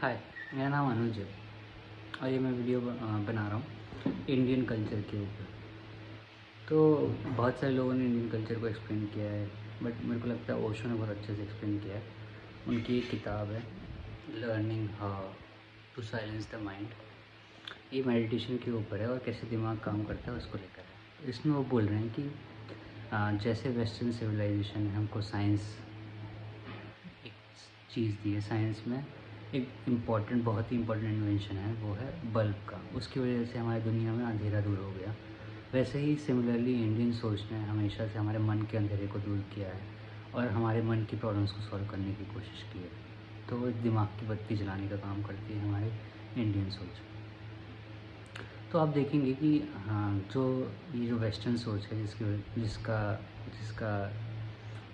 हाय, मेरा नाम अनुज है और ये मैं वीडियो बना रहा हूँ इंडियन कल्चर के ऊपर। तो बहुत सारे लोगों ने इंडियन कल्चर को एक्सप्लेन किया है, बट मेरे को लगता है ओशो ने बहुत अच्छे से एक्सप्लेन किया है। उनकी एक किताब है learning how to silence the mind. ये मेडिटेशन के ऊपर है और कैसे दिमाग काम करता है उसको लेकर है। इसमें वो बोल रहे हैं कि जैसे वेस्टर्न सिविलाइजेशन ने हमको साइंस एक चीज़ दी है, साइंस में एक बहुत ही इम्पोर्टेंट इन्वेंशन है, वो है बल्ब का। उसकी वजह से हमारी दुनिया में अंधेरा दूर हो गया। वैसे ही सिमिलरली इंडियन सोच ने हमेशा से हमारे मन के अंधेरे को दूर किया है और हमारे मन की प्रॉब्लम्स को सॉल्व करने की कोशिश की है। तो वो दिमाग की बत्ती जलाने का काम करती है हमारी इंडियन सोच। तो आप देखेंगे कि हाँ, ये जो वेस्टर्न सोच है जिसका जिसका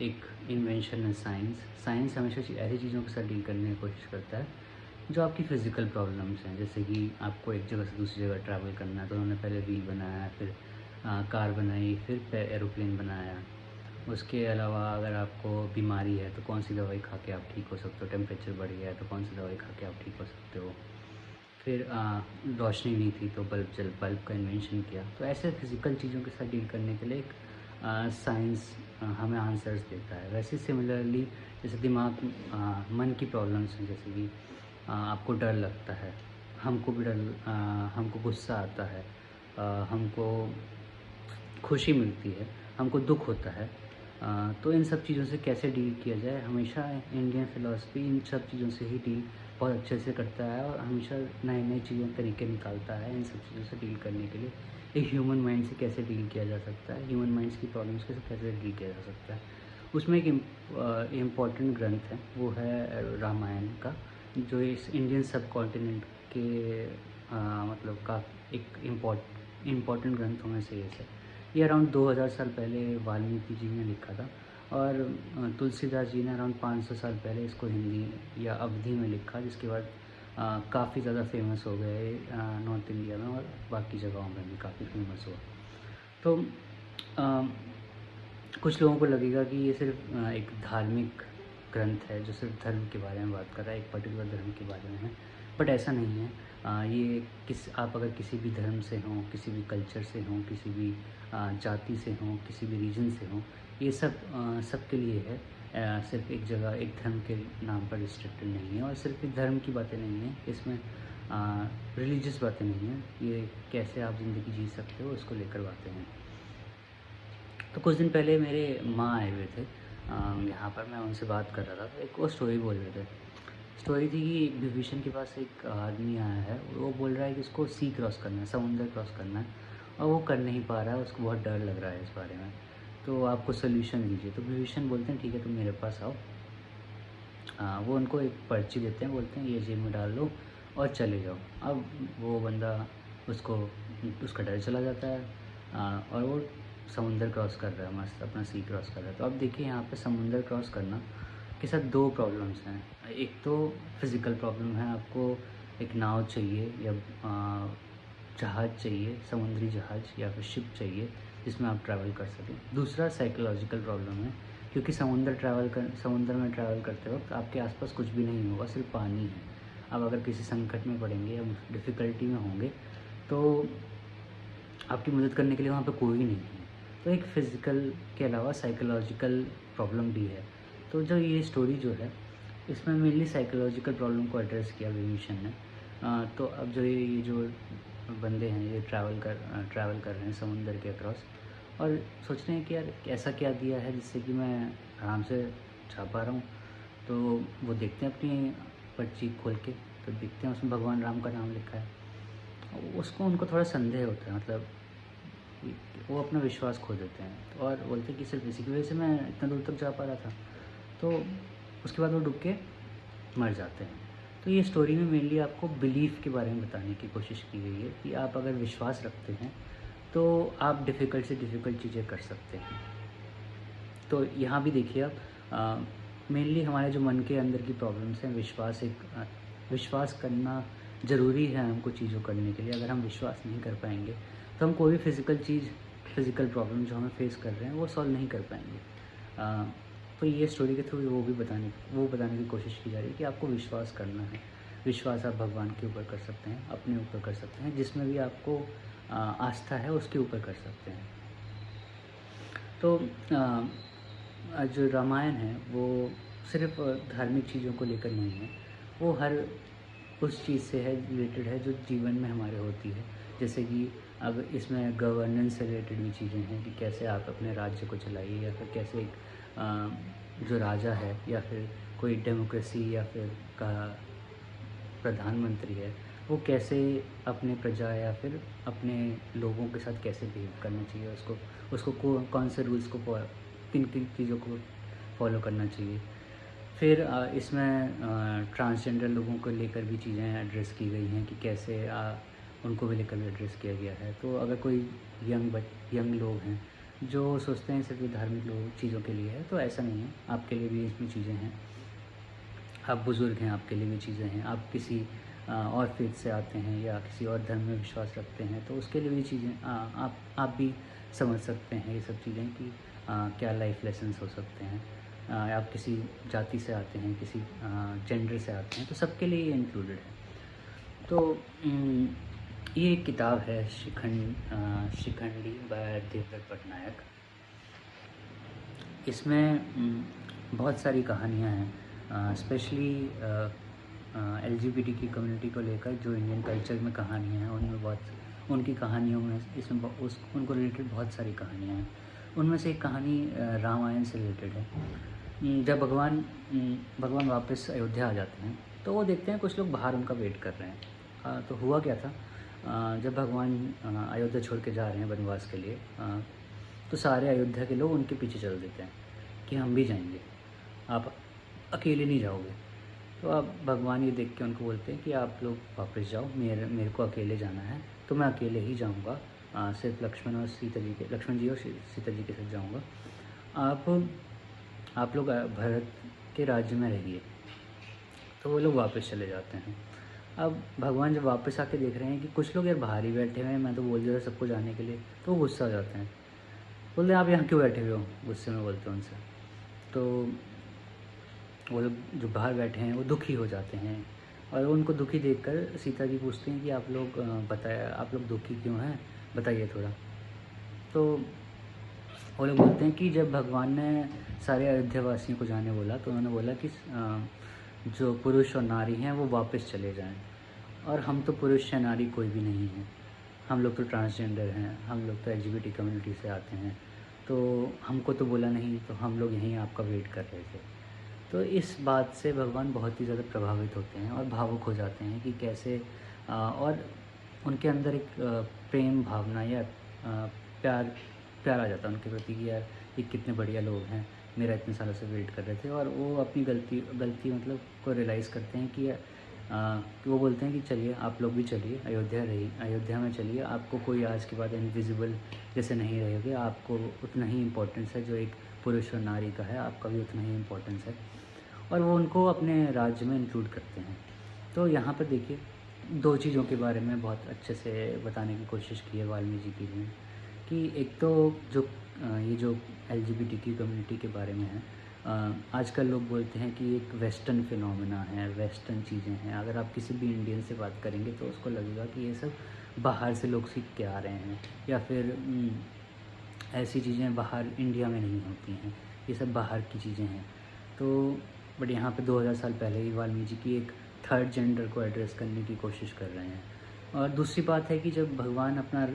एक इन्वेंशन है साइंस। साइंस हमेशा ऐसी चीज़ों के साथ डील करने की कोशिश करता है जो आपकी फ़िज़िकल प्रॉब्लम्स हैं। जैसे कि आपको एक जगह से दूसरी जगह ट्रैवल करना है, तो उन्होंने पहले व्हील बनाया, फिर कार बनाई, फिर एरोप्लेन बनाया। उसके अलावा अगर आपको बीमारी है तो कौन सी दवाई खा के आप ठीक हो सकते हो, टेम्परेचर बढ़ गया है तो कौन सी दवाई खा के आप ठीक हो सकते हो। फिर रोशनी नहीं थी तो बल्ब का इन्वेंशन किया। तो ऐसे फिज़िकल चीज़ों के साथ डील करने के लिए एक साइंस हमें आंसर्स देता है। वैसे सिमिलरली जैसे मन की प्रॉब्लम्स हैं, जैसे कि आपको डर लगता है, हमको गुस्सा आता है, हमको खुशी मिलती है, हमको दुख होता है। तो इन सब चीज़ों से कैसे डील किया जाए, हमेशा इंडियन फ़िलॉसफ़ी इन सब चीज़ों से ही डील बहुत अच्छे से करता है और हमेशा नए-नए चीज़ों तरीके निकालता है इन सब चीज़ों से डील करने के लिए। एक ह्यूमन माइंड से कैसे डील किया जा सकता है, ह्यूमन माइंड्स की प्रॉब्लम्स के साथ कैसे डील किया जा सकता है। उसमें एक इम्पॉर्टेंट ग्रंथ है, वो है रामायण का, जो इस इंडियन सब कॉन्टिनेंट के मतलब का एक इम्पॉर्टेंट ग्रंथों में से एक है। ये अराउंड 2000 साल पहले वाल्मीकि जी ने लिखा था और तुलसीदास जी ने अराउंड 500 साल पहले इसको हिंदी या अवधी में लिखा, जिसके बाद काफ़ी ज़्यादा फेमस हो गए नॉर्थ इंडिया में और बाकी जगहों में भी काफ़ी फेमस हुआ। तो अ, कुछ लोगों को लगेगा कि ये सिर्फ एक धार्मिक ग्रंथ है जो सिर्फ धर्म के बारे में बात कर रहा है, एक पर्टिकुलर धर्म के बारे में है, बट ऐसा नहीं है। ये आप अगर किसी भी धर्म से हों, किसी भी कल्चर से हों, किसी भी जाति से हों, किसी भी रीजन से हों, ये सबके लिए है। सिर्फ एक जगह एक धर्म के नाम पर रिस्ट्रिक्टेड नहीं है और सिर्फ एक धर्म की बातें नहीं हैं इसमें, रिलीजियस बातें नहीं हैं, ये कैसे आप ज़िंदगी जी सकते हो उसको लेकर बातें हैं। तो कुछ दिन पहले मेरे माँ आए हुए थे यहाँ पर, मैं उनसे बात कर रहा था, तो एक वो स्टोरी बोल रहे थे। स्टोरी थी कि विभीषण के पास एक आदमी आया है, वो बोल रहा है कि उसको सी क्रॉस करना है, समुंदर क्रॉस करना है और वो कर नहीं पा रहा है, उसको बहुत डर लग रहा है इस बारे में। तो आपको सोल्यूशन दीजिए। तो विभीषण बोलते हैं ठीक है, तुम मेरे पास आओ। वो उनको एक पर्ची देते हैं, बोलते हैं ये जेब में डाल लो और चले जाओ। अब वो बंदा उसको उसका डर चला जाता है और वो समुंदर क्रॉस कर रहा है, मस्त अपना सी क्रॉस कर रहा है। तो अब देखिए यहाँ पे समुंदर क्रॉस करना के साथ दो प्रॉब्लम्स हैं। एक तो फिज़िकल प्रॉब्लम है, आपको एक नाव चाहिए या जहाज़ चाहिए, समुद्री जहाज़ या फिर शिप चाहिए जिसमें आप ट्रैवल कर सकें। दूसरा साइकोलॉजिकल प्रॉब्लम है, क्योंकि समुद्र में ट्रैवल करते वक्त आपके आसपास कुछ भी नहीं होगा, सिर्फ पानी है। अब अगर किसी संकट में पड़ेंगे या डिफ़िकल्टी में होंगे तो आपकी मदद करने के लिए वहाँ पे कोई नहीं है। तो एक फ़िज़िकल के अलावा साइकोलॉजिकल प्रॉब्लम भी है। तो जो ये स्टोरी जो है, इसमें मेनली साइकोलॉजिकल प्रॉब्लम को एड्रेस किया विभीषण ने। तो अब जो ये जो बंदे हैं, ये ट्रैवल कर रहे हैं समुंदर के अक्रॉस और सोच रहे हैं कि यार ऐसा क्या दिया है जिससे कि मैं आराम से जा पा रहा हूँ। तो वो देखते हैं अपनी पर्ची खोल के, तो देखते हैं उसमें भगवान राम का नाम लिखा है। उसको उनको थोड़ा संदेह होता है, मतलब वो अपना विश्वास खो देते हैं और बोलते हैं कि सिर्फ इसी की वजह से मैं इतना दूर तक जा पा रहा था। तो उसके बाद वो डूब के मर जाते हैं। तो ये स्टोरी में मेनली आपको बिलीफ के बारे में बताने की कोशिश की गई है कि आप अगर विश्वास रखते हैं तो आप डिफ़िकल्ट से डिफ़िकल्ट चीज़ें कर सकते हैं। तो यहाँ भी देखिए आप, मेनली हमारे जो मन के अंदर की प्रॉब्लम्स हैं, विश्वास करना ज़रूरी है हमको चीज़ों करने के लिए। अगर हम विश्वास नहीं कर पाएंगे तो हम कोई भी फ़िज़िकल प्रॉब्लम जो हमें फेस कर रहे हैं वो सॉल्व नहीं कर पाएंगे। तो ये स्टोरी के थ्रू वो बताने की कोशिश की जा रही है कि आपको विश्वास करना है। विश्वास आप भगवान के ऊपर कर सकते हैं, अपने ऊपर कर सकते हैं, जिसमें भी आपको आस्था है उसके ऊपर कर सकते हैं। तो जो रामायण है वो सिर्फ धार्मिक चीज़ों को लेकर नहीं है, वो हर उस चीज़ से है रिलेटेड है जो जीवन में हमारे होती है। जैसे कि अब इसमें गवर्नेंस से रिलेटेड भी चीज़ें हैं कि कैसे आप अपने राज्य को चलाइए, या फिर कैसे एक जो राजा है या फिर कोई डेमोक्रेसी या फिर का प्रधानमंत्री है, वो कैसे अपने प्रजा या फिर अपने लोगों के साथ कैसे बिहेव करना चाहिए, उसको उसको कौन से रूल्स को किन किन चीज़ों को फॉलो करना चाहिए। फिर इसमें ट्रांसजेंडर लोगों को लेकर भी चीज़ें एड्रेस की गई हैं कि कैसे उनको भी लेकर भी एड्रेस किया गया है। तो अगर कोई यंग लोग हैं जो सोचते हैं सिर्फ ये धार्मिक लोग चीज़ों के लिए है, तो ऐसा नहीं है, आपके लिए भी इसमें चीज़ें हैं। आप बुज़ुर्ग हैं, आपके लिए भी चीज़ें हैं। आप किसी और फेथ से आते हैं या किसी और धर्म में विश्वास रखते हैं, तो उसके लिए भी चीज़ें आप भी समझ सकते हैं ये सब चीज़ें कि क्या लाइफ लेसन्स हो सकते हैं। आप किसी जाति से आते हैं, किसी जेंडर से आते हैं, तो सबके लिए ये इंक्लूडेड है। तो ये एक किताब है शिखंडी बाय देवदत्त पटनायक। इसमें बहुत सारी कहानियाँ हैं, स्पेशली एलजीबीटी की कम्युनिटी को लेकर जो इंडियन कल्चर में कहानियाँ हैं, उनमें बहुत उनकी कहानियों में इसमें उनको रिलेटेड बहुत सारी कहानियाँ हैं। उनमें से एक कहानी रामायण से रिलेटेड है। जब भगवान वापस अयोध्या आ जाते हैं, तो वो देखते हैं कुछ लोग बाहर उनका वेट कर रहे हैं। तो हुआ क्या था, जब भगवान अयोध्या छोड़ के जा रहे हैं वनवास के लिए, तो सारे अयोध्या के लोग उनके पीछे चल देते हैं कि हम भी जाएंगे, आप अकेले नहीं जाओगे। तो अब भगवान ये देख के उनको बोलते हैं कि आप लोग वापस जाओ, मेरे को अकेले जाना है, तो मैं अकेले ही जाऊंगा, सिर्फ लक्ष्मण और सीता जी के लक्ष्मण जी और सीता जी के साथ जाऊंगा। आप लोग भरत के राज्य में रहिए। तो वो लोग वापस चले जाते हैं। अब भगवान जब वापस आके देख रहे हैं कि कुछ लोग यार बाहर ही बैठे हुए हैं, मैं तो बोल दिया था सबको जाने के लिए, तो वो गुस्सा हो जाते हैं। बोलते हैं आप यहाँ क्यों बैठे हुए हो, गुस्से में बोलते हैं उनसे। तो वो लोग जो बाहर बैठे हैं वो दुखी हो जाते हैं, और उनको दुखी देखकर सीता जी पूछती हैं कि आप लोग आप लोग दुखी क्यों हैं, बताइए थोड़ा। तो वो लोग बोलते हैं कि जब भगवान ने सारे अयोध्या वासियों को जाने बोला, तो उन्होंने बोला कि जो पुरुष और नारी हैं वो वापस चले जाएं, और हम तो पुरुष या नारी कोई भी नहीं है, हम लोग तो ट्रांसजेंडर हैं, हम लोग तो एलजीबीटी कम्युनिटी से आते हैं, तो हमको तो बोला नहीं, तो हम लोग यहीं आपका वेट कर रहे थे। तो इस बात से भगवान बहुत ही ज़्यादा प्रभावित होते हैं और भावुक हो जाते हैं कि कैसे और उनके अंदर एक प्रेम भावना या प्यार प्यार आ जाता है उनके प्रति कि यार ये कितने बढ़िया लोग हैं, मेरा इतने सालों से वेट कर रहे थे। और वो अपनी गलती मतलब को रियलाइज़ करते हैं कि वो बोलते हैं कि चलिए आप लोग भी चलिए, अयोध्या में चलिए, आपको कोई आज के बाद इनविजिबल जैसे नहीं रहेगा, आपको उतना ही इम्पोर्टेंस है जो एक पुरुष और नारी का है, आपका भी उतना ही इम्पोर्टेंस है। और वो उनको अपने राज्य में इंक्लूड करते हैं। तो यहाँ पर देखिए दो चीज़ों के बारे में बहुत अच्छे से बताने की कोशिश की है वाल्मीकि जी ने, कि एक तो जो ये जो एलजीबीटी की कम्युनिटी के बारे में है, आजकल लोग बोलते हैं कि एक वेस्टर्न फिनोमेना है, वेस्टर्न चीज़ें हैं। अगर आप किसी भी इंडियन से बात करेंगे तो उसको लगेगा कि ये सब बाहर से लोग सीख के आ रहे हैं, या फिर ऐसी चीज़ें बाहर इंडिया में नहीं होती हैं, ये सब बाहर की चीज़ें हैं। तो बट यहाँ पे 2000 साल पहले ही वाल्मीकि की एक थर्ड जेंडर को एड्रेस करने की कोशिश कर रहे हैं। और दूसरी बात है कि जब भगवान अपना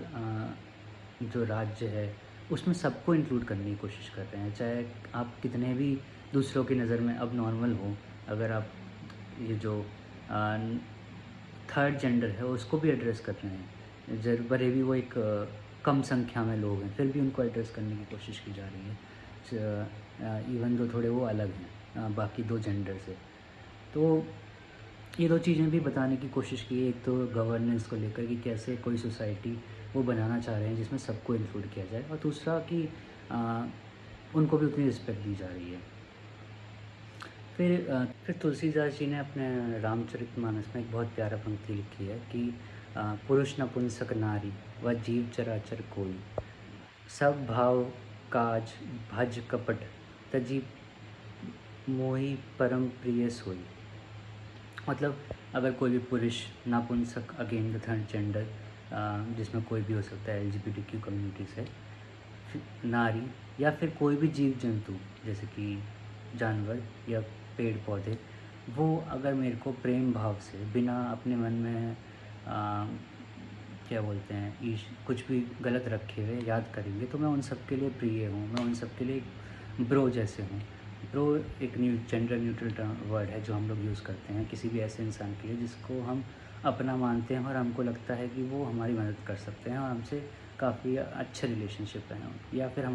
जो राज्य है उसमें सबको इंक्लूड करने की कोशिश कर रहे हैं, चाहे आप कितने भी दूसरों की नज़र में अब नॉर्मल हो, अगर आप ये जो थर्ड जेंडर है उसको भी एड्रेस कर रहे हैं, भले भी वो एक कम संख्या में लोग हैं, फिर भी उनको एड्रेस करने की कोशिश की जा रही है, इवन जो थोड़े वो अलग हैं बाकी दो जेंडर से। तो ये दो चीज़ें भी बताने की कोशिश की है, एक तो गवर्नेंस को लेकर कि कैसे कोई सोसाइटी वो बनाना चाह रहे हैं जिसमें सबको इंक्लूड किया जाए, और दूसरा कि उनको भी उतनी रिस्पेक्ट दी जा रही है। फिर तुलसीदास जी ने अपने रामचरितमानस में एक बहुत प्यारा पंक्ति लिखी है कि पुरुष नपुंसक नारी व जीव चराचर कोई, सब भाव काज भज कपट तजी मोहि परम प्रिय सोई। मतलब अगर कोई भी पुरुष नपुंसक अगेन द थर्ड जेंडर, जिसमें कोई भी हो सकता है, LGBTQ कम्युनिटी से, नारी या फिर कोई भी जीव जंतु जैसे कि जानवर या पेड़ पौधे, वो अगर मेरे को प्रेम भाव से बिना अपने मन में क्या बोलते हैं कुछ भी गलत रखे हुए याद करेंगे, तो मैं उन सब के लिए प्रिय हूँ, मैं उन सब के लिए ब्रो जैसे हूँ। ब्रो एक जेंडर न्यूट्रल टर्म वर्ड है जो हम लोग यूज़ करते हैं किसी भी ऐसे इंसान के लिए जिसको हम अपना मानते हैं और हमको लगता है कि वो हमारी मदद कर सकते हैं और हमसे काफ़ी अच्छे रिलेशनशिप हैं, या फिर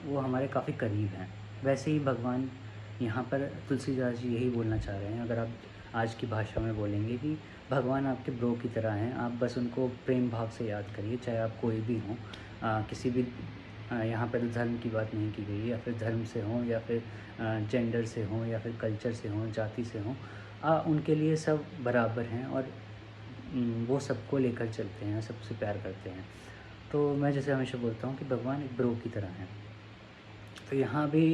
वो हमारे काफ़ी करीब हैं। वैसे ही भगवान यहाँ पर तुलसीदास जी यही बोलना चाह रहे हैं। अगर आप आज की भाषा में बोलेंगे कि भगवान आपके ब्रो की तरह हैं, आप बस उनको प्रेम भाव से याद करिए, चाहे आप कोई भी हों, किसी भी यहाँ पर धर्म की बात नहीं की गई, या फिर धर्म से हों, या फिर जेंडर से हों, या फिर कल्चर से हों, जाति से हों, उनके लिए सब बराबर हैं और वो सबको लेकर चलते हैं, सबसे प्यार करते हैं। तो मैं जैसे हमेशा बोलता हूँ कि भगवान एक ब्रो की तरह हैं। तो यहाँ भी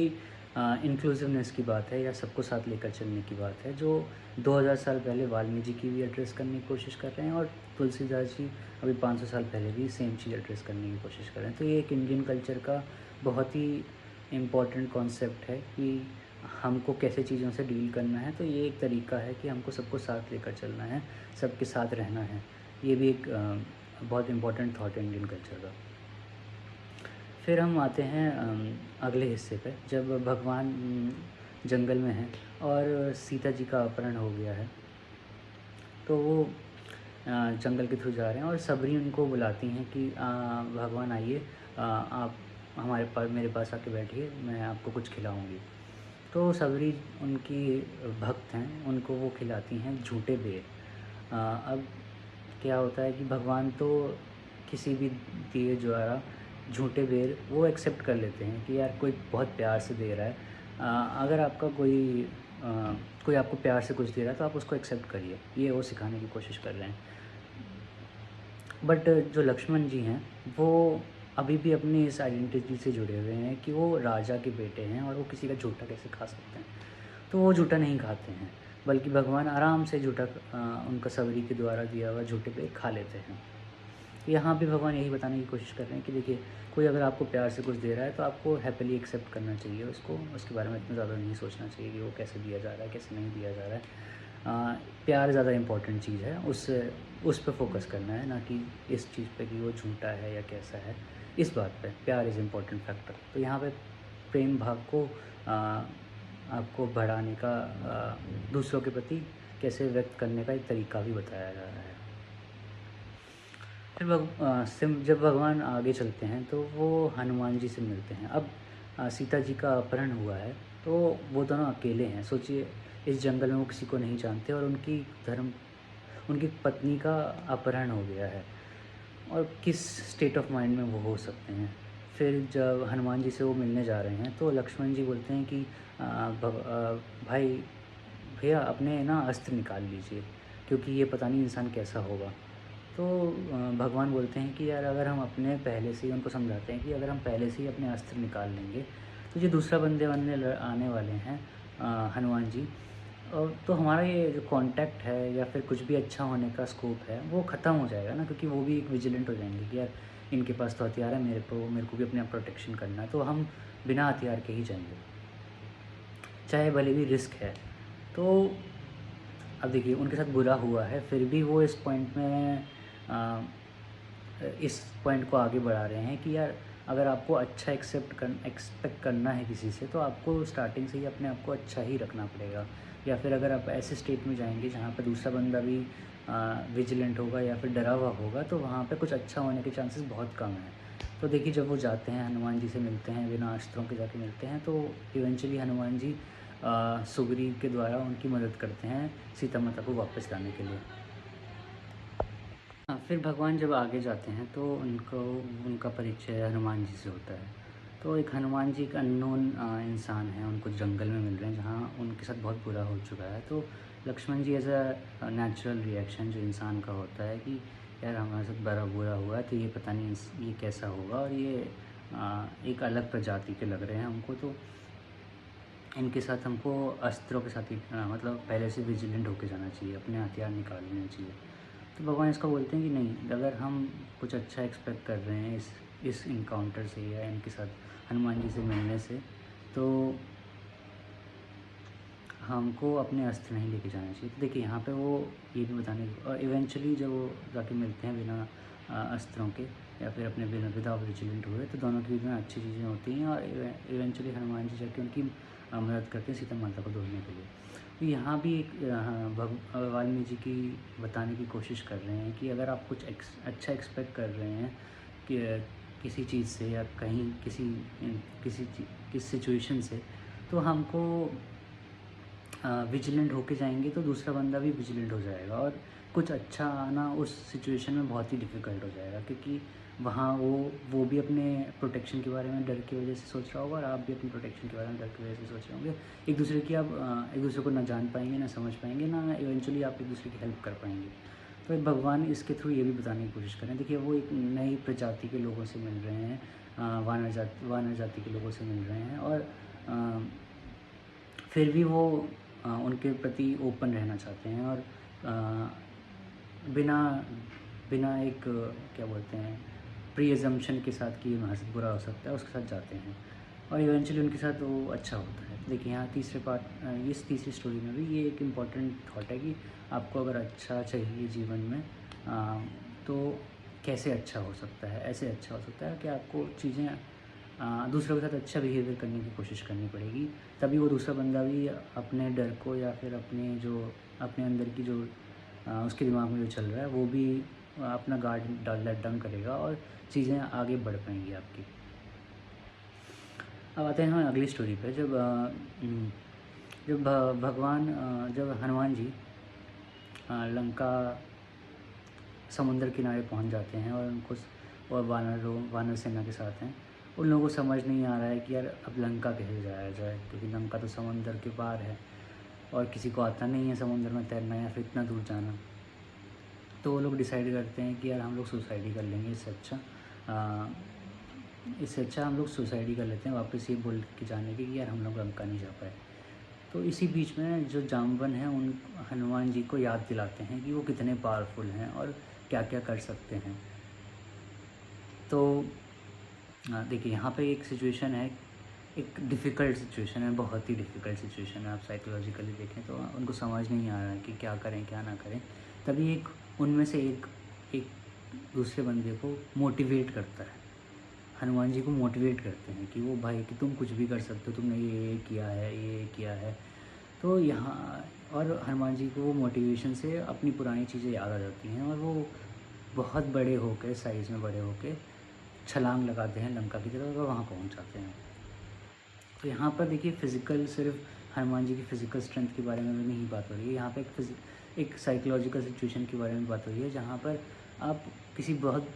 इंक्लूसिवनेस की बात है या सबको साथ लेकर चलने की बात है, जो 2000 साल पहले वाल्मीकि जी भी एड्रेस करने की कोशिश कर रहे हैं और तुलसीदास जी अभी 500 साल पहले भी सेम चीज़ एड्रेस करने की कोशिश कर रहे हैं। तो ये एक इंडियन कल्चर का बहुत ही इम्पॉर्टेंट कॉन्सेप्ट है कि हमको कैसे चीज़ों से डील करना है। तो ये एक तरीका है कि हमको सबको साथ लेकर चलना है, सबके साथ रहना है। ये भी एक बहुत इम्पॉर्टेंट थॉट है इंडियन कल्चर का। फिर हम आते हैं अगले हिस्से पे, जब भगवान जंगल में हैं और सीता जी का अपहरण हो गया है। तो वो जंगल के थ्रू जा रहे हैं और सबरी उनको बुलाती हैं कि भगवान आइए, आप हमारे पास मेरे पास आके बैठिए, मैं आपको कुछ खिलाऊंगी। तो सबरी उनकी भक्त हैं, उनको वो खिलाती हैं झूठे बेर। अब क्या होता है कि भगवान तो किसी भी दिए द्वारा झूठे बेर वो एक्सेप्ट कर लेते हैं कि यार कोई बहुत प्यार से दे रहा है। अगर आपका कोई आपको प्यार से कुछ दे रहा है तो आप उसको एक्सेप्ट करिए, ये वो सिखाने की कोशिश कर रहे हैं। बट जो लक्ष्मण जी हैं वो अभी भी अपनी इस आइडेंटिटी से जुड़े हुए हैं कि वो राजा के बेटे हैं और वो किसी का झूठा कैसे खा सकते हैं। तो वो झूठा नहीं खाते हैं, बल्कि भगवान आराम से झूठा उनका सबरी के द्वारा दिया हुआ झूठे पे खा लेते हैं। यहाँ भी भगवान यही बताने की कोशिश कर रहे हैं कि देखिए, कोई अगर आपको प्यार से कुछ दे रहा है तो आपको हैप्पीली एक्सेप्ट करना चाहिए उसको, उसके बारे में इतना ज़्यादा नहीं सोचना चाहिए कि वो कैसे दिया जा रहा है, कैसे नहीं दिया जा रहा है। प्यार ज़्यादा इम्पोर्टेंट चीज़ है, उस पर फोकस करना है, ना कि इस चीज़ पे कि वो झूठा है या कैसा है। इस बात पे प्यार इज़ इम्पोर्टेंट फैक्टर। तो यहाँ पे प्रेम भाव को आपको बढ़ाने का, दूसरों के प्रति कैसे व्यक्त करने का एक तरीका भी बताया जा रहा है। फिर जब भगवान आगे चलते हैं तो वो हनुमान जी से मिलते हैं। अब सीता जी का अपहरण हुआ है तो वो दोनों अकेले हैं। सोचिए, इस जंगल में वो किसी को नहीं जानते और उनकी पत्नी का अपहरण हो गया है, और किस स्टेट ऑफ माइंड में वो हो सकते हैं। फिर जब हनुमान जी से वो मिलने जा रहे हैं तो लक्ष्मण जी बोलते हैं कि भाई भैया अपने ना अस्त्र निकाल लीजिए, क्योंकि ये पता नहीं इंसान कैसा होगा। तो भगवान बोलते हैं कि यार अगर हम अपने पहले से ही उनको समझाते हैं कि अगर हम पहले से ही अपने अस्त्र निकाल लेंगे तो जो दूसरा बंदे आने वाले हैं हनुमान जी, और तो हमारा ये जो कांटेक्ट है या फिर कुछ भी अच्छा होने का स्कोप है वो ख़त्म हो जाएगा ना, क्योंकि वो भी एक विजिलेंट हो जाएंगे कि यार इनके पास तो हथियार है, मेरे को भी अपने आप प्रोटेक्शन करना है, तो हम बिना हथियार के ही जाएंगे, चाहे भले भी रिस्क है। तो अब देखिए, उनके साथ बुरा हुआ है फिर भी वो इस पॉइंट में इस पॉइंट को आगे बढ़ा रहे हैं कि यार अगर आपको अच्छा एक्सपेक्ट करना है किसी से, तो आपको स्टार्टिंग से ही अपने आप को अच्छा ही रखना पड़ेगा। या फिर अगर आप ऐसे स्टेट में जाएंगे जहाँ पर दूसरा बंदा भी विजिलेंट होगा या फिर डरा हुआ होगा, तो वहाँ पे कुछ अच्छा होने के चांसेस बहुत कम हैं। तो देखिए, जब वो जाते हैं हनुमान जी से मिलते हैं, बिना अस्त्रों के जाके मिलते हैं, तो इवेंचुअली हनुमान जी सुग्रीव के द्वारा उनकी मदद करते हैं सीता माता को वापस लाने के लिए। फिर भगवान जब आगे जाते हैं तो उनका परिचय हनुमान जी से होता है। तो एक हनुमान जी एक अननोन इंसान है, उनको जंगल में मिल रहे हैं जहाँ उनके साथ बहुत बुरा हो चुका है। तो लक्ष्मण जी एज अ नेचुरल रिएक्शन जो इंसान का होता है कि यार हमारे साथ बड़ा बुरा हुआ है, तो ये पता नहीं ये कैसा होगा, और ये एक अलग प्रजाति के लग रहे हैं हमको। तो इनके साथ हमको अस्त्रों के साथ ही मतलब पहले से विजिलेंट होके जाना चाहिए, अपने हथियार निकाल लेने चाहिए। तो भगवान इसका बोलते हैं कि नहीं, अगर हम कुछ अच्छा एक्सपेक्ट कर रहे हैं इस इनकाउंटर से या इनके साथ हनुमान जी से मिलने से, तो हमको अपने अस्त्र नहीं लेके जाना चाहिए। तो देखिए यहाँ पे वो ये भी बताने और इवेंचुअली जब वो जाके मिलते हैं बिना अस्त्रों के या फिर अपने बिना विदाउट विजिलेंट हुए, तो दोनों के बीच में अच्छी चीज़ें होती हैं और इवेंचुअली हनुमान जी जाके उनकी मदद करते हैं सीता माता को ढूंढने के लिए। तो यहाँ भी एक वाल्मीकि जी की बताने की कोशिश कर रहे हैं कि अगर आप कुछ अच्छा एक्सपेक्ट कर रहे हैं कि किसी चीज़ से या कहीं किस सिचुएशन से, तो हमको विजिलेंट होके जाएंगे तो दूसरा बंदा भी विजिलेंट हो जाएगा और कुछ अच्छा आना उस सिचुएशन में बहुत ही डिफ़िकल्ट हो जाएगा, क्योंकि वहाँ वो भी अपने प्रोटेक्शन के बारे में डर की वजह से सोच रहा होगा और आप भी अपनी प्रोटेक्शन के बारे में डर की वजह से सोच रहे होंगे। एक दूसरे की आप एक दूसरे को ना जान पाएंगे, ना समझ पाएंगे, ना इवेंचुअली आप एक दूसरे की हेल्प कर पाएंगे। तो भगवान इसके थ्रू ये भी बताने की कोशिश करें। देखिए वो एक नई प्रजाति के लोगों से मिल रहे हैं, वानर जाति के लोगों से मिल रहे हैं और फिर भी वो उनके प्रति ओपन रहना चाहते हैं और बिना बिना एक क्या बोलते हैं प्री एजम्पशन के साथ कि वहाँ से बुरा हो सकता है उसके साथ जाते हैं और इवेंचुअली उनके साथ वो अच्छा होता है। देखिए यहाँ इस तीसरी स्टोरी में भी ये एक इम्पॉर्टेंट थॉट है कि आपको अगर अच्छा चाहिए जीवन में तो कैसे अच्छा हो सकता है, ऐसे अच्छा हो सकता है कि आपको चीज़ें दूसरों के साथ अच्छा बिहेवियर करने की कोशिश करनी पड़ेगी, तभी वो दूसरा बंदा भी अपने डर को या फिर अपने अंदर की जो उसके दिमाग में जो चल रहा है वो भी अपना गार्ड लेट डाउन करेगा और चीज़ें आगे बढ़ पाएंगी आपकी। अब आते हैं हम अगली स्टोरी पे। जब हनुमान जी लंका समुद्र किनारे पहुंच जाते हैं और और वानर सेना के साथ हैं, उन लोगों को समझ नहीं आ रहा है कि यार अब लंका कैसे जाया जाए, क्योंकि लंका तो समुद्र के पार है और किसी को आता नहीं है समुद्र में तैरना या फिर इतना दूर जाना। तो वो लोग डिसाइड करते हैं कि यार हम लोग सुसाइड ही कर लेंगे, इससे अच्छा हम लोग सुसाइड ही कर लेते हैं, वापस ये बोल के जाने के कि यार हम लोग लंका नहीं जा पाए। तो इसी बीच में जो जामवन है उन हनुमान जी को याद दिलाते हैं कि वो कितने पावरफुल हैं और क्या क्या कर सकते हैं। तो देखिए यहाँ पे एक सिचुएशन है, एक डिफ़िकल्ट सिचुएशन है, बहुत ही डिफ़िकल्ट सिचुएशन है। आप साइकोलॉजिकली देखें तो उनको समझ नहीं आ रहा है कि क्या करें क्या ना करें। तभी उनमें से एक दूसरे बंदे को मोटिवेट करता है, हनुमान जी को मोटिवेट करते हैं कि वो भाई कि तुम कुछ भी कर सकते हो, तुमने ये किया है, ये किया है। तो यहाँ और हनुमान जी को वो मोटिवेशन से अपनी पुरानी चीज़ें याद आ जाती हैं और वो बहुत बड़े होकर साइज़ में बड़े होकर छलांग लगाते हैं लंका की तरफ और वहाँ पहुँच जाते हैं। तो यहाँ पर देखिए फिज़िकल सिर्फ हनुमान जी की फ़िज़िकल स्ट्रेंथ के बारे में भी नहीं बात हो रही है, यहाँ पे एक साइकोलॉजिकल सिचुएशन के बारे में बात हो रही है, जहाँ पर आप किसी बहुत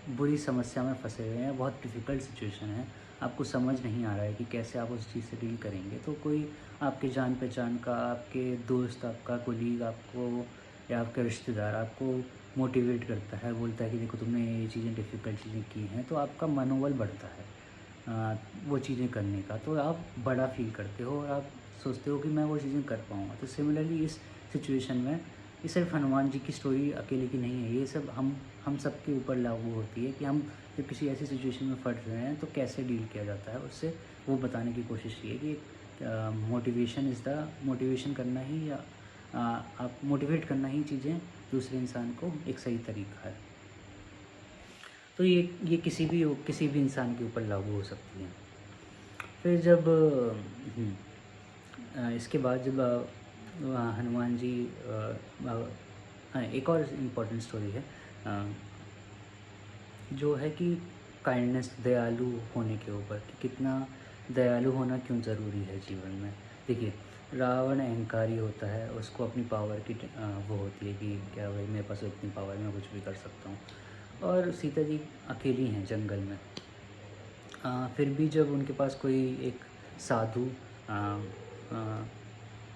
बुरी समस्या में फंसे हुए हैं, बहुत डिफ़िकल्ट सिचुएशन है, आपको समझ नहीं आ रहा है कि कैसे आप उस चीज़ से डील करेंगे। तो कोई आपके जान पहचान का, आपके दोस्त, आपका कोलीग आपको या आपका रिश्तेदार आपको मोटिवेट करता है, बोलता है कि देखो तुमने ये चीज़ें डिफ़िकल्ट चीज़ें की हैं, तो आपका मनोबल बढ़ता है वो चीज़ें करने का, तो आप बड़ा फील करते हो और आप सोचते हो कि मैं वो चीज़ें कर पाऊँगा। तो सिमिलरली इस सिचुएशन में ये सिर्फ हनुमान जी की स्टोरी अकेले की नहीं है, ये सब हम सब के ऊपर लागू होती है कि हम जब किसी ऐसी सिचुएशन में फंस रहे हैं तो कैसे डील किया जाता है उससे, वो बताने की कोशिश की है कि मोटिवेशन करना ही या आप मोटिवेट करना ही चीज़ें दूसरे इंसान को एक सही तरीका है। तो ये किसी भी इंसान के ऊपर लागू हो सकती हैं। फिर जब इसके बाद जब हनुमान जी हाँ, एक और इम्पोर्टेंट स्टोरी है जो है कि काइंडनेस, दयालु होने के ऊपर, कि कितना दयालु होना क्यों ज़रूरी है जीवन में। देखिए रावण अहंकारी होता है, उसको अपनी पावर की वो होती है कि क्या भाई मेरे पास इतनी पावर है, मैं कुछ भी कर सकता हूँ। और सीता जी अकेली हैं जंगल में, फिर भी जब उनके पास कोई एक साधु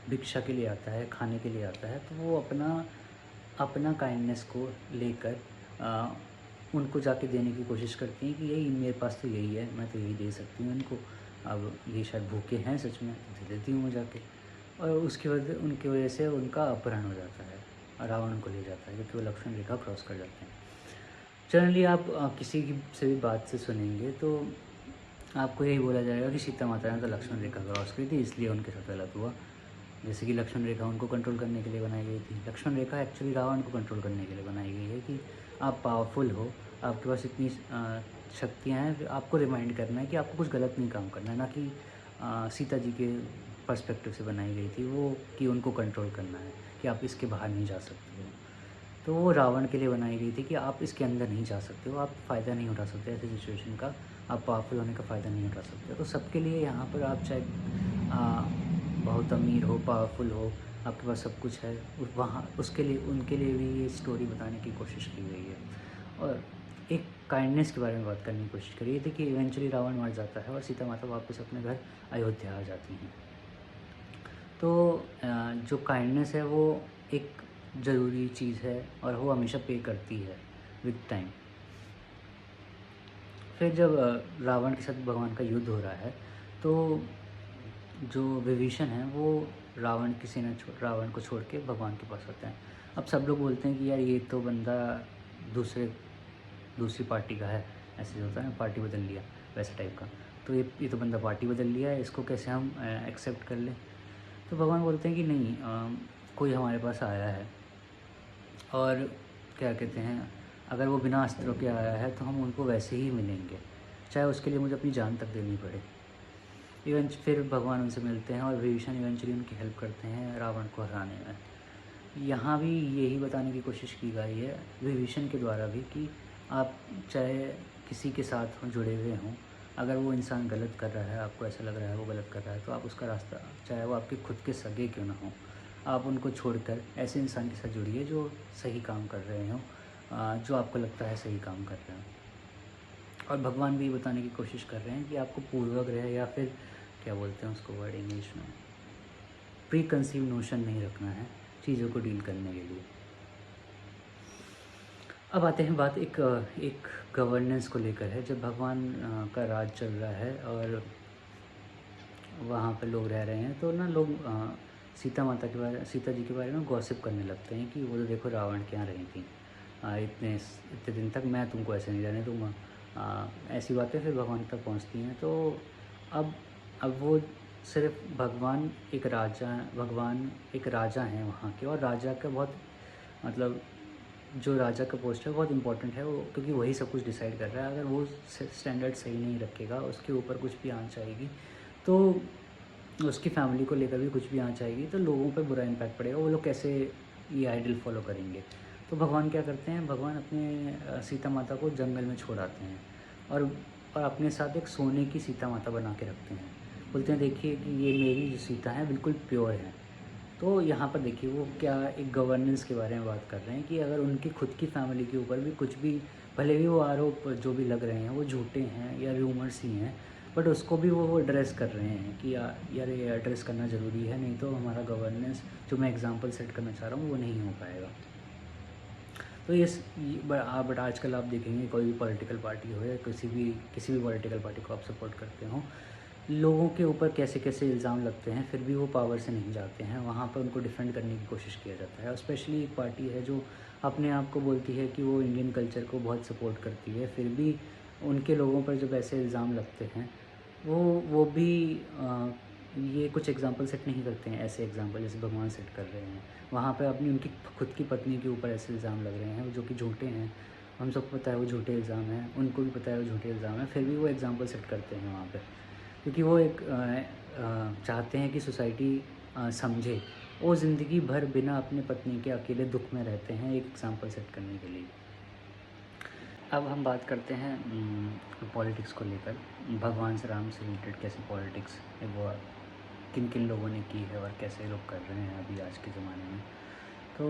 भिक्षा के लिए आता है, खाने के लिए आता है, तो वो अपना काइंडनेस को लेकर उनको जाके देने की कोशिश करती हैं कि यही मेरे पास तो यही है, मैं तो यही दे सकती हूँ इनको, अब ये शायद भूखे हैं सच में, तो दे देती हूँ मैं जाके। और उसकी वजह उनकी वजह से उनका अपहरण हो जाता है और रावण को ले जाता है, क्योंकि वो लक्ष्मण रेखा क्रॉस कर जाते हैं। जनरली आप किसी की से भी बात से सुनेंगे तो आपको यही बोला जाएगा कि सीता माता ने तो लक्ष्मण रेखा क्रॉस की थी, इसलिए उनके साथ गलत हुआ। जैसे कि लक्ष्मण रेखा उनको कंट्रोल करने के लिए बनाई गई थी। लक्ष्मण रेखा एक्चुअली रावण को कंट्रोल करने के लिए बनाई गई है कि आप पावरफुल हो, आपके पास इतनी शक्तियाँ हैं, आपको रिमाइंड करना है कि आपको कुछ गलत नहीं काम करना है, ना कि सीता जी के पर्सपेक्टिव से बनाई गई थी वो, कि उनको कंट्रोल करना है कि आप इसके बाहर नहीं जा सकते हो। तो वो रावण के लिए बनाई गई थी कि आप इसके अंदर नहीं जा सकते हो, आप फ़ायदा नहीं उठा सकते ऐसी सिचुएशन का, आप पावरफुल होने का फ़ायदा नहीं उठा सकते। तो सबके लिए यहाँ पर आप चाहे बहुत अमीर हो, पावरफुल हो, आपके पास सब कुछ है, वहाँ उसके लिए उनके लिए भी ये स्टोरी बताने की कोशिश की गई है। और एक काइंडनेस के बारे में बात करने की कोशिश करी है। देखिए इवेंचुअली रावण मर जाता है और सीता माता वापस अपने घर अयोध्या आ जाती हैं। तो जो काइंडनेस है वो एक ज़रूरी चीज़ है और वो हमेशा पे करती है विद टाइम। फिर जब रावण के साथ भगवान का युद्ध हो रहा है तो जो विभीषण है वो रावण को छोड़ के भगवान के पास आता है। अब सब लोग बोलते हैं कि यार ये तो बंदा दूसरी पार्टी का है, ऐसे होता है ना, पार्टी बदल लिया वैसे टाइप का। तो ये तो बंदा पार्टी बदल लिया है, इसको कैसे हम एक्सेप्ट कर लें। तो भगवान बोलते हैं कि नहीं, कोई हमारे पास आया है और क्या कहते हैं, अगर वो बिना अस्त्रों के आया है तो हम उनको वैसे ही मिलेंगे, चाहे उसके लिए मुझे अपनी जान तक देनी पड़े। फिर भगवान उनसे मिलते हैं और विभीषण इवेंचुअली उनकी हेल्प करते हैं रावण को हराने में। यहाँ भी यही बताने की कोशिश की गई है विभीषण के द्वारा भी कि आप चाहे किसी के साथ जुड़े हुए हों, अगर वो इंसान गलत कर रहा है, आपको ऐसा लग रहा है वो गलत कर रहा है, तो आप उसका रास्ता, चाहे वो आपके खुद के सगे क्यों ना हो, आप उनको छोड़कर ऐसे इंसान के साथ जुड़िए जो सही काम कर रहे हों, जो आपको लगता है सही काम कर रहे हों। और भगवान भी बताने की कोशिश कर रहे हैं कि आपको पूर्वाग्रह या फिर क्या बोलते हैं उसको वर्ड इंग्लिश में, प्री कंसीव नोशन नहीं रखना है चीज़ों को डील करने के लिए। अब आते हैं बात एक गवर्नेंस को लेकर है। जब भगवान का राज चल रहा है और वहाँ पे लोग रह रहे हैं तो ना लोग सीता जी के बारे में गॉसिप करने लगते हैं कि वो तो देखो रावण के यहाँ रही थी, इतने इतने दिन तक, मैं तुमको ऐसे नहीं रहने दूँगा। ऐसी बातें फिर भगवान तक पहुँचती हैं। तो अब वो सिर्फ भगवान एक राजा हैं वहाँ के, और राजा का बहुत मतलब जो राजा का पोस्ट है बहुत इंपॉर्टेंट है वो, क्योंकि वही सब कुछ डिसाइड कर रहा है। अगर वो स्टैंडर्ड सही नहीं रखेगा, उसके ऊपर कुछ भी आँच आएगी तो उसकी फैमिली को लेकर भी कुछ भी आँच आएगी तो लोगों पे बुरा इम्पैक्ट पड़ेगा। वो लोग कैसे ये आइडल फॉलो करेंगे। तो भगवान क्या करते हैं, भगवान अपने सीता माता को जंगल में छोड़ आते हैं और अपने साथ एक सोने की सीता माता बना के रखते हैं। बोलते हैं देखिए कि ये मेरी जो सीता है बिल्कुल प्योर है। तो यहाँ पर देखिए वो क्या एक गवर्नेंस के बारे में बात कर रहे हैं कि अगर उनकी खुद की फैमिली के ऊपर भी कुछ भी, भले भी वो आरोप जो भी लग रहे हैं वो झूठे हैं या रूमर्स ही हैं, बट उसको भी वो एड्रेस कर रहे हैं कि यार ये एड्रेस करना ज़रूरी है, नहीं तो हमारा गवर्नेंस जो मैं एग्जांपल सेट करना चाह रहा हूँ वो नहीं हो पाएगा। तो बट आजकल आप देखेंगे कोई भी पॉलिटिकल पार्टी हो या किसी भी पॉलिटिकल पार्टी को आप सपोर्ट करते हो, लोगों के ऊपर कैसे कैसे इल्ज़ाम लगते हैं, फिर भी वो पावर से नहीं जाते हैं, वहाँ पर उनको डिफेंड करने की कोशिश किया जाता है। और स्पेशली एक पार्टी है जो अपने आप को बोलती है कि वो इंडियन कल्चर को बहुत सपोर्ट करती है, फिर भी उनके लोगों पर जब ऐसे इल्ज़ाम लगते हैं वो भी ये कुछ एग्जांपल सेट नहीं करते हैं, ऐसे एग्जांपल जैसे भगवान सेट कर रहे हैं। वहाँ पे उनकी खुद की पत्नी के ऊपर ऐसे इल्ज़ाम लग रहे हैं जो कि झूठे हैं, हम सबको पता है वो झूठे इल्ज़ाम हैं, उनको भी पता है वो झूठे इल्ज़ाम हैं, फिर भी वो एग्जांपल सेट करते हैं वहाँ पे, क्योंकि वो एक चाहते हैं कि सोसाइटी समझे। वो ज़िंदगी भर बिना अपने पत्नी के अकेले दुख में रहते हैं एक एग्जांपल सेट करने के लिए। अब हम बात करते हैं पॉलिटिक्स को लेकर, भगवान श्री राम से रिलेटेड कैसे पॉलिटिक्स वो किन किन लोगों ने की है और कैसे लोग कर रहे हैं अभी आज के ज़माने में। तो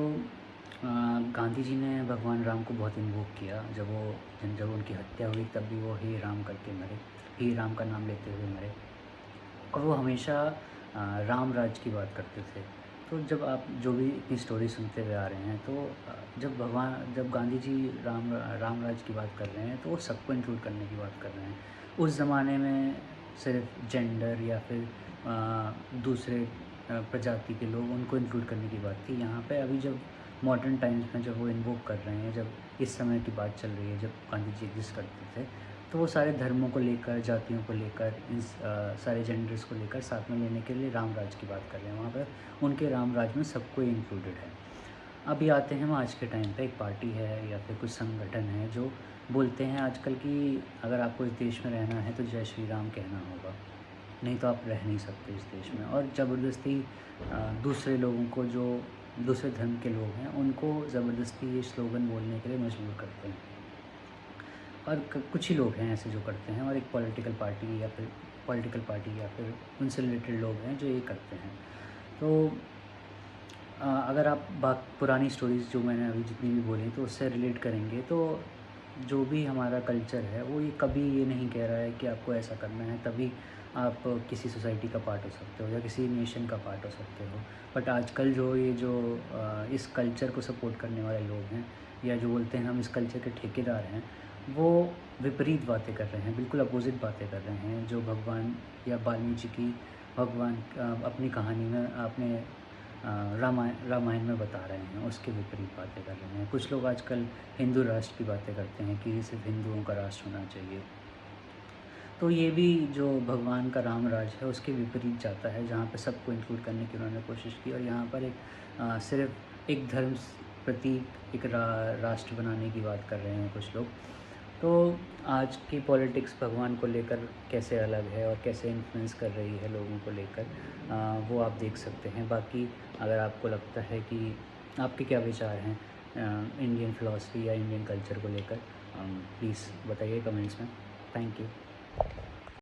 गांधी जी ने भगवान राम को बहुत इन्वोक किया। जब उनकी हत्या हुई तब भी वो हे राम करके मरे, हे राम का नाम लेते हुए मरे, और वो हमेशा राम राज की बात करते थे। तो जब आप जो भी इतनी स्टोरी सुनते हुए आ रहे हैं, तो जब गांधी जी राम राज की बात कर रहे हैं तो वो सबको इंक्लूड करने की बात कर रहे हैं। उस ज़माने में सिर्फ जेंडर या फिर दूसरे प्रजाति के लोग उनको इंक्लूड करने की बात थी। यहाँ पे अभी जब मॉडर्न टाइम्स में जब वो इन्वोक कर रहे हैं, जब इस समय की बात चल रही है जब गांधी जी एग्जिस्ट करते थे, तो वो सारे धर्मों को लेकर, जातियों को लेकर, इन सारे जेंडर्स को लेकर साथ में लेने के लिए राम राज की बात कर रहे हैं। वहाँ पर उनके राम राज में सब कोई इंक्लूडेड है। अभी आते हैं हम आज के टाइम पे, एक पार्टी है या फिर कुछ संगठन है जो बोलते हैं आजकल कि अगर आपको इस देश में रहना है तो जय श्री राम कहना होगा, नहीं तो आप रह नहीं सकते इस देश में। और ज़बरदस्ती दूसरे लोगों को, जो दूसरे धर्म के लोग हैं, उनको ज़बरदस्ती ये स्लोगन बोलने के लिए मजबूर करते हैं। और कुछ ही लोग हैं ऐसे जो करते हैं, और एक पॉलिटिकल पार्टी या फिर उनसे रिलेटेड लोग हैं जो ये करते हैं। तो अगर आप बात पुरानी स्टोरीज़ जो मैंने अभी जितनी भी बोली तो उससे रिलेट करेंगे, तो जो भी हमारा कल्चर है वो ये कभी ये नहीं कह रहा है कि आपको ऐसा करना है तभी आप किसी सोसाइटी का पार्ट हो सकते हो या किसी नेशन का पार्ट हो सकते हो। बट आजकल जो इस कल्चर को सपोर्ट करने वाले लोग हैं, या जो बोलते हैं हम इस कल्चर के ठेकेदार हैं, वो विपरीत बातें कर रहे हैं, बिल्कुल अपोजिट बातें कर रहे हैं। जो भगवान या वाल्मीकि जी की भगवान अपनी कहानी में, अपने रामायण में बता रहे हैं, उसके विपरीत बातें कर रहे हैं। कुछ लोग आजकल हिंदू राष्ट्र की बातें करते हैं कि सिर्फ हिंदुओं का राष्ट्र होना चाहिए। तो ये भी जो भगवान का राम राज है उसके विपरीत जाता है, जहाँ पे सबको इंक्लूड करने की उन्होंने कोशिश की, और यहाँ पर सिर्फ एक धर्म प्रतीक, एक राष्ट्र बनाने की बात कर रहे हैं कुछ लोग। तो आज की पॉलिटिक्स भगवान को लेकर कैसे अलग है और कैसे इन्फ्लुएंस कर रही है लोगों को लेकर, वो आप देख सकते हैं। बाकी अगर आपको लगता है कि आपके क्या विचार हैं इंडियन फ़िलॉसफ़ी या इंडियन कल्चर को लेकर, प्लीज़ बताइए कमेंट्स में। Thank you.